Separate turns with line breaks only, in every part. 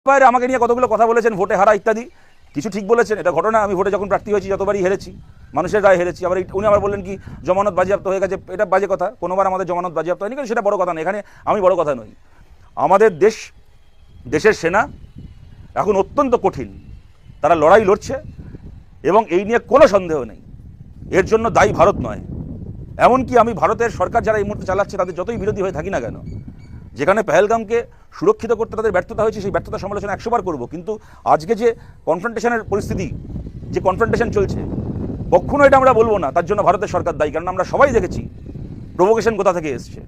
বাইরে আমাকে নিয়ে কতগুলো কথা বলেছেন, ভোটে হারা ইত্যাদি, কিছু ঠিক বলেছেন, এটা ঘটনা। আমি ভোটে যখন প্রার্থী হয়েছি যতবারই হেরেছি, মানুষের রায় হেরেছি। আবার উনি আবার বললেন কি জমানত বাজেয়াপ্ত হয়ে গেছে, এটা বাজে কথা। কোনোবার আমাদের জমানত বাজেয়াপ্ত হয়নি, কিন্তু সেটা বড় কথা নয়, এখানে আমি বড় কথা নই। আমাদের দেশের সেনা এখন অত্যন্ত কঠিন, তারা লড়াই লড়ছে এবং এই নিয়ে কোনো সন্দেহ নেই। এর জন্য দায়ী ভারত নয়। এমনকি আমি ভারতের সরকার যারা এই মুহূর্তে চালাচ্ছে তাদের যতই বিরোধী হয়ে থাকি না কেন, যেখানে পেহেলগামকে সুরক্ষিত করতে তাদের ব্যর্থতা হয়েছে, সেই ব্যর্থতা সমালোচনা 100 বার করবো। কিন্তু আজকে যে কনফ্রন্টেশনের পরিস্থিতি, যে কনফ্রন্টেশন চলছে, কখনো এটা আমরা বলবো না তার জন্য ভারতের সরকার দায়ী। কারণ আমরা সবাই দেখেছি প্রভোকেশন কোথা থেকে এসছে।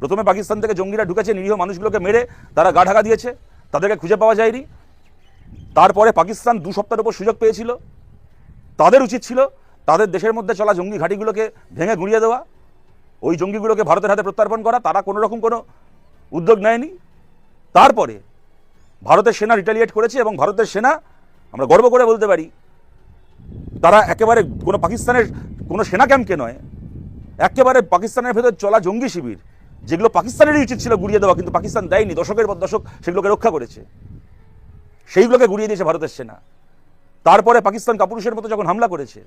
প্রথমে পাকিস্তান থেকে জঙ্গিরা ঢুকেছে, নিরীহ মানুষগুলোকে মেরে তারা গা ঢাকা দিয়েছে, তাদেরকে খুঁজে পাওয়া যায়নি। তারপরে পাকিস্তান 2 সপ্তাহের উপর সুযোগ পেয়েছিল, তাদের উচিত ছিল তাদের দেশের মধ্যে চলা জঙ্গি ঘাঁটিগুলোকে ভেঙে গুঁড়িয়ে দেওয়া, ওই জঙ্গিগুলোকে ভারতের হাতে প্রত্যার্পণ করা। তারা কোনো রকম কোনো উদ্যোগ নেয়নি। তারপরে ভারতের সেনা রিটালিয়েট করেছে এবং ভারতের সেনা, আমরা গর্ব করে বলতে পারি, তারা একেবারে কোনো পাকিস্তানের কোনো সেনা ক্যাম্পকে নয়, একেবারে পাকিস্তানের ভেতর চলা জঙ্গি শিবির, যেগুলো পাকিস্তানেরই উচিত ছিল গুঁড়িয়ে দেওয়া, কিন্তু পাকিস্তান দেয়নি, দশকের পর দশক সেগুলোকে রক্ষা করেছে, সেইগুলোকে গুঁড়িয়ে দিয়েছে ভারতের সেনা। তারপরে পাকিস্তান কাপুরুষের মতো যখন হামলা করেছে,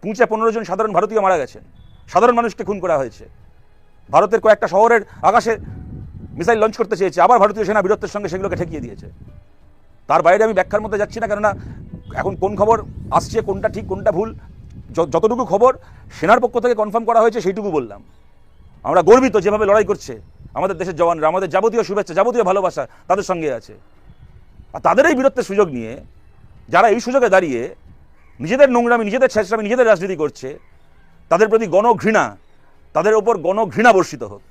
পুঁচে 15 জন সাধারণ ভারতীয় মারা গেছেন, সাধারণ মানুষকে খুন করা হয়েছে। ভারতের কয়েকটা শহরের আকাশে মিসাইল লঞ্চ করতে চেয়েছে, আবার ভারতীয় সেনা বীরত্বের সঙ্গে সেগুলোকে ঠেকিয়ে দিয়েছে। তার বাইরে আমি ব্যাখ্যার মধ্যে যাচ্ছি না, কেননা এখন কোন খবর আসছে, কোনটা ঠিক কোনটা ভুল, যতটুকু খবর সেনার পক্ষ থেকে কনফার্ম করা হয়েছে সেইটুকু বললাম। আমরা গর্বিত যেভাবে লড়াই করছে আমাদের দেশের জওয়ানরা, আমাদের যাবতীয় শুভেচ্ছা, যাবতীয় ভালোবাসা তাদের সঙ্গে আছে। আর তাদের এই বীরত্বের সুযোগ নিয়ে যারা এই সুযোগে দাঁড়িয়ে নিজেদের নোংরামি, নিজেদের ছেঁচড়ামি, নিজেদের রাজনীতি করছে, তাদের প্রতি গণঘৃণা, তাদের ওপর গণঘৃণা বর্ষিত হোক।